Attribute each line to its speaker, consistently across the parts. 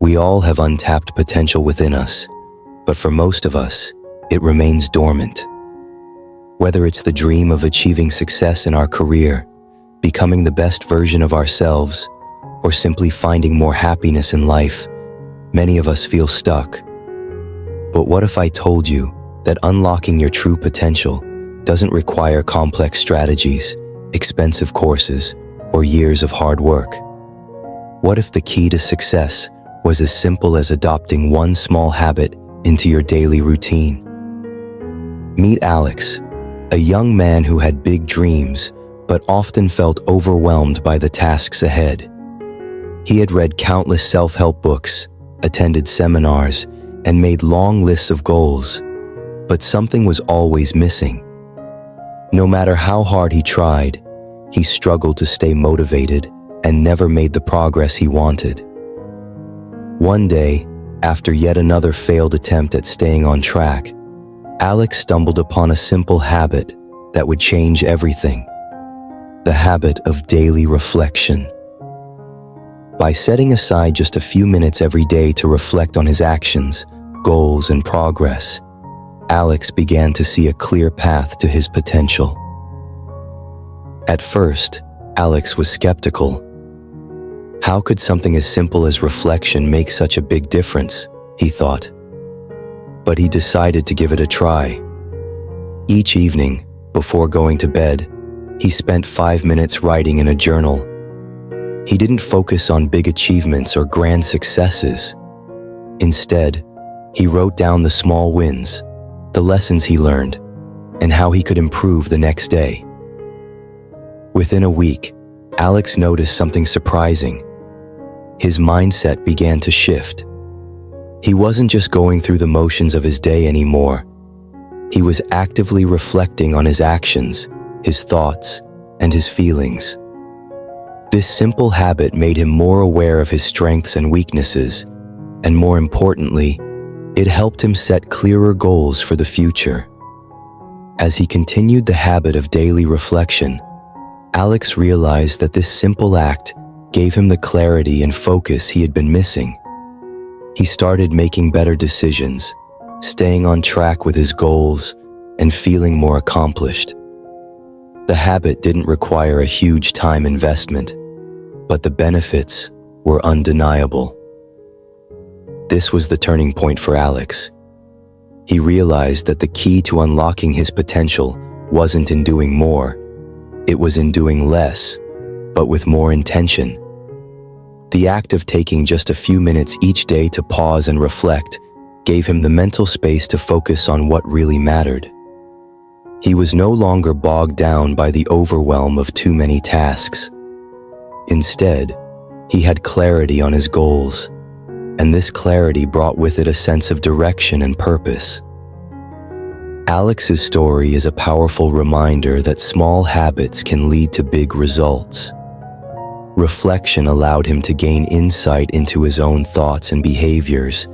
Speaker 1: We all have untapped potential within us, but for most of us, it remains dormant. Whether it's the dream of achieving success in our career, becoming the best version of ourselves, or simply finding more happiness in life, many of us feel stuck. But what if I told you that unlocking your true potential doesn't require complex strategies, expensive courses, or years of hard work? What if the key to success was as simple as adopting one small habit into your daily routine? Meet Alex, a young man who had big dreams but often felt overwhelmed by the tasks ahead. He had read countless self-help books, attended seminars, and made long lists of goals, but something was always missing. No matter how hard he tried, he struggled to stay motivated and never made the progress he wanted. One day, after yet another failed attempt at staying on track, Alex stumbled upon a simple habit that would change everything: the habit of daily reflection. By setting aside just a few minutes every day to reflect on his actions, goals, and progress, Alex began to see a clear path to his potential. At first, Alex was skeptical. How could something as simple as reflection make such a big difference, he thought. But he decided to give it a try. Each evening, before going to bed, he spent 5 minutes writing in a journal. He didn't focus on big achievements or grand successes. Instead, he wrote down the small wins, the lessons he learned, and how he could improve the next day. Within a week, Alex noticed something surprising. His mindset began to shift. He wasn't just going through the motions of his day anymore. He was actively reflecting on his actions, his thoughts, and his feelings. This simple habit made him more aware of his strengths and weaknesses, and more importantly, it helped him set clearer goals for the future. As he continued the habit of daily reflection, Alex realized that this simple act gave him the clarity and focus he had been missing. He started making better decisions, staying on track with his goals, and feeling more accomplished. The habit didn't require a huge time investment, but the benefits were undeniable. This was the turning point for Alex. He realized that the key to unlocking his potential wasn't in doing more, it was in doing less, but with more intention. The act of taking just a few minutes each day to pause and reflect gave him the mental space to focus on what really mattered. He was no longer bogged down by the overwhelm of too many tasks. Instead, he had clarity on his goals, and this clarity brought with it a sense of direction and purpose. Alex's story is a powerful reminder that small habits can lead to big results. Reflection allowed him to gain insight into his own thoughts and behaviors,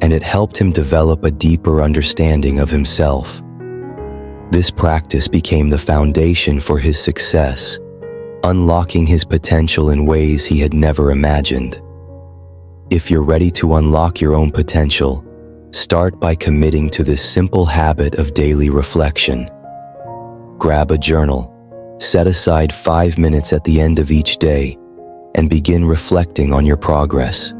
Speaker 1: and it helped him develop a deeper understanding of himself. This practice became the foundation for his success, unlocking his potential in ways he had never imagined. If you're ready to unlock your own potential, start by committing to this simple habit of daily reflection. Grab a journal, set aside 5 minutes at the end of each day, and begin reflecting on your progress.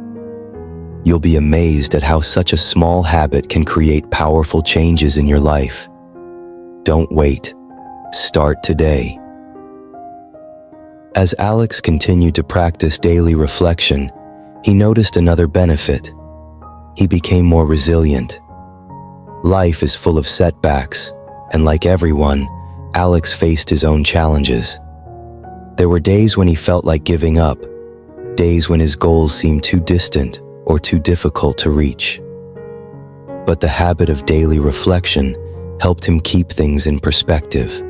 Speaker 1: You'll be amazed at how such a small habit can create powerful changes in your life. Don't wait. Start today. As Alex continued to practice daily reflection, he noticed another benefit. He became more resilient. Life is full of setbacks, and like everyone, Alex faced his own challenges. There were days when he felt like giving up, days when his goals seemed too distant or too difficult to reach. But the habit of daily reflection helped him keep things in perspective.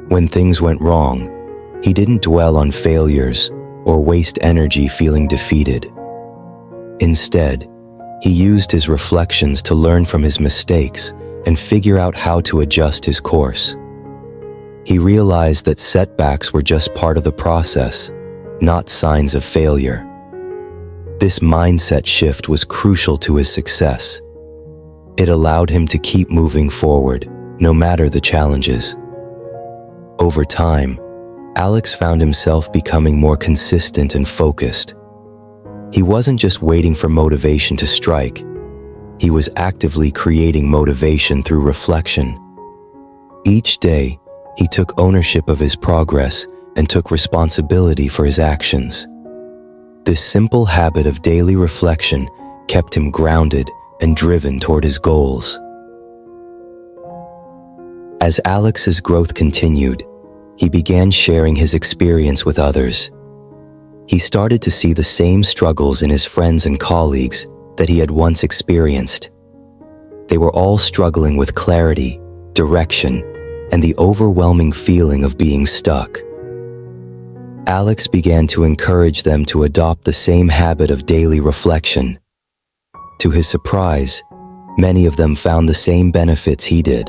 Speaker 1: When things went wrong, he didn't dwell on failures or waste energy feeling defeated. Instead, he used his reflections to learn from his mistakes and figure out how to adjust his course. He realized that setbacks were just part of the process, not signs of failure. This mindset shift was crucial to his success. It allowed him to keep moving forward, no matter the challenges. Over time, Alex found himself becoming more consistent and focused. He wasn't just waiting for motivation to strike. He was actively creating motivation through reflection. Each day, he took ownership of his progress and took responsibility for his actions. This simple habit of daily reflection kept him grounded and driven toward his goals. As Alex's growth continued, he began sharing his experience with others. He started to see the same struggles in his friends and colleagues that he had once experienced. They were all struggling with clarity, direction, and the overwhelming feeling of being stuck. Alex began to encourage them to adopt the same habit of daily reflection. To his surprise, many of them found the same benefits he did.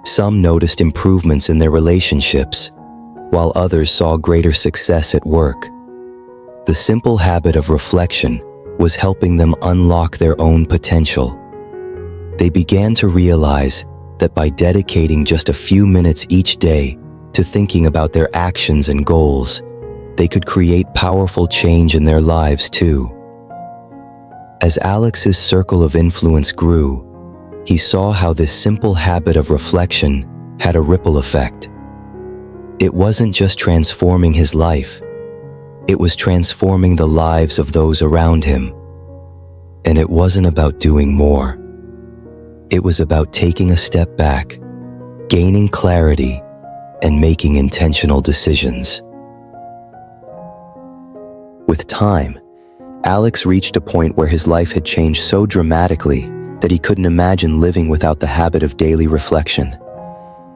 Speaker 1: Some noticed improvements in their relationships, while others saw greater success at work. The simple habit of reflection was helping them unlock their own potential. They began to realize that by dedicating just a few minutes each day to thinking about their actions and goals, they could create powerful change in their lives too. As Alex's circle of influence grew, he saw how this simple habit of reflection had a ripple effect. It wasn't just transforming his life, it was transforming the lives of those around him. And it wasn't about doing more. It was about taking a step back, gaining clarity, and making intentional decisions. With time, Alex reached a point where his life had changed so dramatically that he couldn't imagine living without the habit of daily reflection.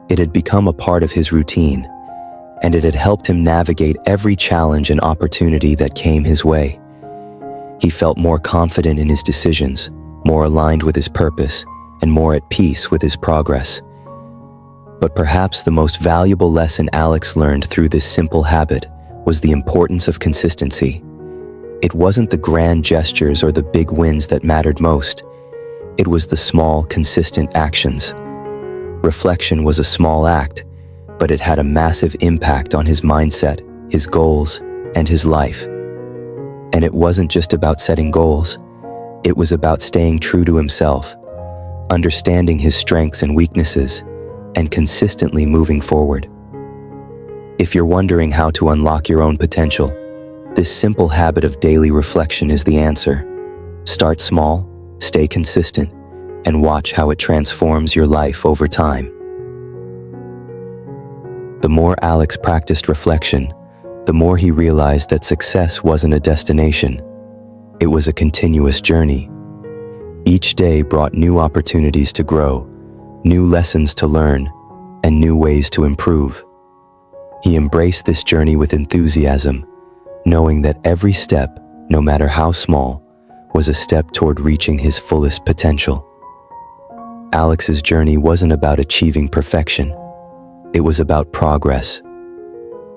Speaker 1: It had become a part of his routine, and it had helped him navigate every challenge and opportunity that came his way. He felt more confident in his decisions, more aligned with his purpose, and more at peace with his progress. But perhaps the most valuable lesson Alex learned through this simple habit was the importance of consistency. It wasn't the grand gestures or the big wins that mattered most. It was the small, consistent actions. Reflection was a small act, but it had a massive impact on his mindset, his goals, and his life. And it wasn't just about setting goals. It was about staying true to himself, understanding his strengths and weaknesses, and consistently moving forward. If you're wondering how to unlock your own potential, this simple habit of daily reflection is the answer. Start small, stay consistent, and watch how it transforms your life over time. The more Alex practiced reflection, the more he realized that success wasn't a destination. It was a continuous journey. Each day brought new opportunities to grow, new lessons to learn, and new ways to improve. He embraced this journey with enthusiasm, knowing that every step, no matter how small, was a step toward reaching his fullest potential. Alex's journey wasn't about achieving perfection. It was about progress.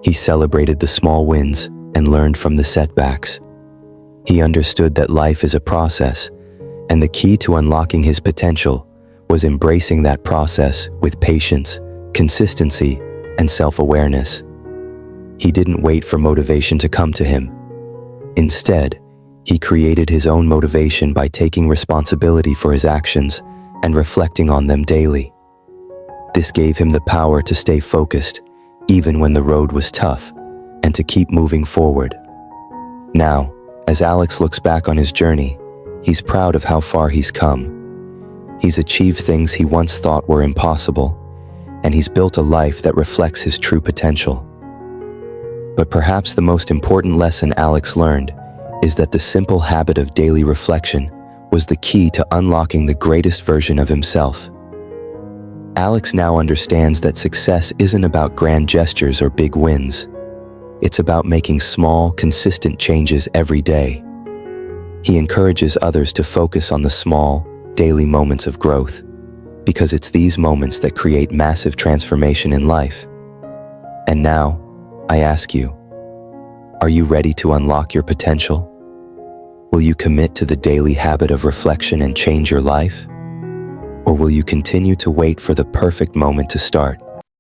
Speaker 1: He celebrated the small wins and learned from the setbacks. He understood that life is a process, and the key to unlocking his potential was embracing that process with patience, consistency, and self-awareness. He didn't wait for motivation to come to him. Instead, he created his own motivation by taking responsibility for his actions and reflecting on them daily. This gave him the power to stay focused, even when the road was tough, and to keep moving forward. Now, as Alex looks back on his journey, he's proud of how far he's come. He's achieved things he once thought were impossible, and he's built a life that reflects his true potential. But perhaps the most important lesson Alex learned is that the simple habit of daily reflection was the key to unlocking the greatest version of himself. Alex now understands that success isn't about grand gestures or big wins. It's about making small, consistent changes every day. He encourages others to focus on the small, daily moments of growth, because it's these moments that create massive transformation in life. And now, I ask you, are you ready to unlock your potential? Will you commit to the daily habit of reflection and change your life? Or will you continue to wait for the perfect moment to start?